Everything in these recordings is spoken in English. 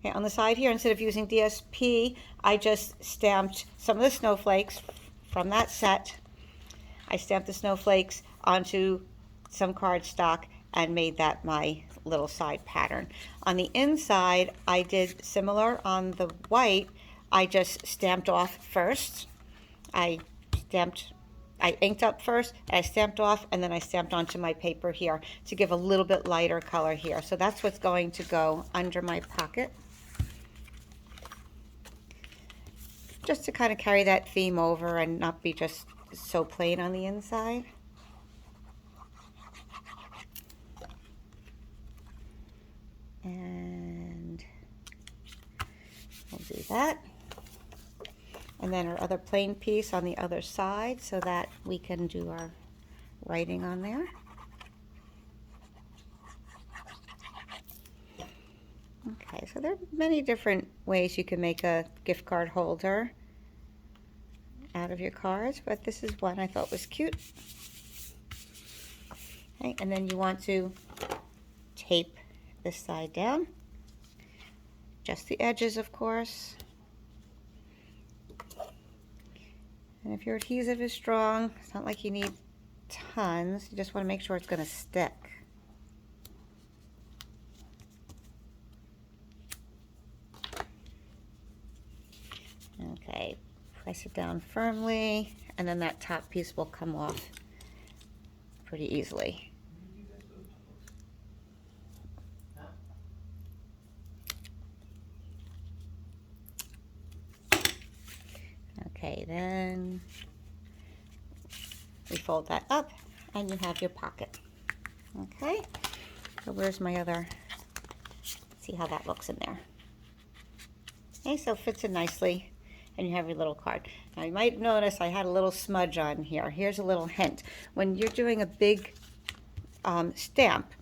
Okay, on the side here, instead of using DSP, I just stamped some of the snowflakes from that set. I stamped the snowflakes onto some cardstock and made that my little side pattern. On the inside, I did similar. On the white, I just stamped off first. I inked up first, and I stamped off, and then I stamped onto my paper here to give a little bit lighter color here. So that's what's going to go under my pocket, just to kind of carry that theme over and not be just so plain on the inside. And we'll do that. And then our other plain piece on the other side so that we can do our writing on there. Okay, so there are many different ways you can make a gift card holder out of your cards, but this is one I thought was cute. Okay, and then you want to tape this side down, just the edges, of course. And if your adhesive is strong, it's not like you need tons, you just want to make sure it's going to stick. Okay, press it down firmly, and then that top piece will come off pretty easily. Okay, then we fold that up and you have your pocket. Okay, so where's my other, see how that looks in there. Okay, so it fits in nicely and you have your little card. Now you might notice I had a little smudge on here. Here's a little hint. When you're doing a big stamp,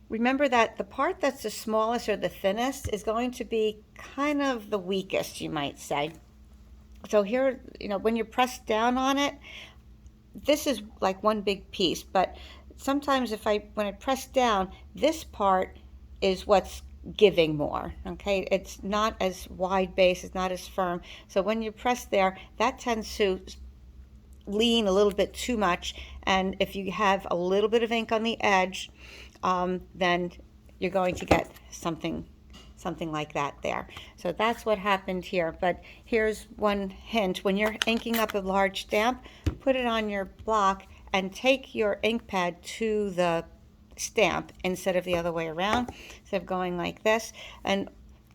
remember that the part that's the smallest or the thinnest is going to be kind of the weakest, you might say. So here, you know, when you press down on it, this is like one big piece, but sometimes when I press down, this part is what's giving more, okay? It's not as wide base, it's not as firm. So when you press there, that tends to lean a little bit too much, and if you have a little bit of ink on the edge, then you're going to get something like that there. So that's what happened here. But here's one hint. When you're inking up a large stamp, put it on your block and take your ink pad to the stamp instead of the other way around, instead of going like this. And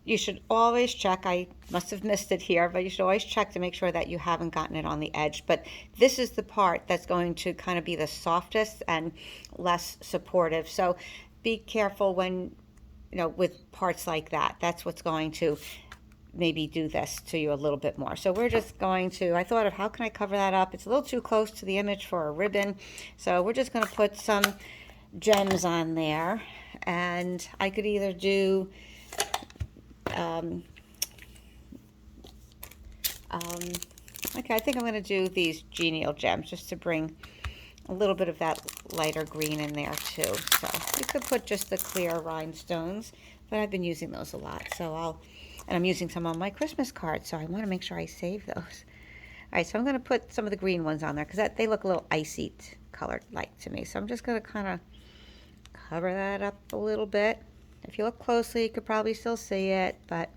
you should always check, I must have missed it here, but you should always check to make sure that you haven't gotten it on the edge. But this is the part that's going to kind of be the softest and less supportive. So be careful when, you know, with parts like that. That's what's going to maybe do this to you a little bit more. So we're just going to, I thought of how can I cover that up? It's a little too close to the image for a ribbon. So we're just going to put some gems on there. And I could either do okay, I think I'm going to do these genial gems just to bring a little bit of that lighter green in there too. So you could put just the clear rhinestones, but I've been using those a lot. So and I'm using some on my Christmas cards, so I want to make sure I save those. All right, so I'm going to put some of the green ones on there because they look a little icy colored like to me. So I'm just going to kind of cover that up a little bit. If you look closely, you could probably still see it, but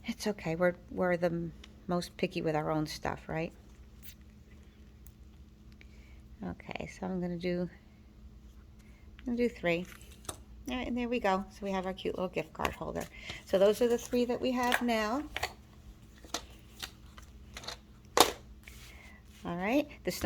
it's okay. We're the most picky with our own stuff, right? Okay, so I'm gonna do 3. All right, and there we go. So we have our cute little gift card holder. So those are the 3 that we have now. All right, the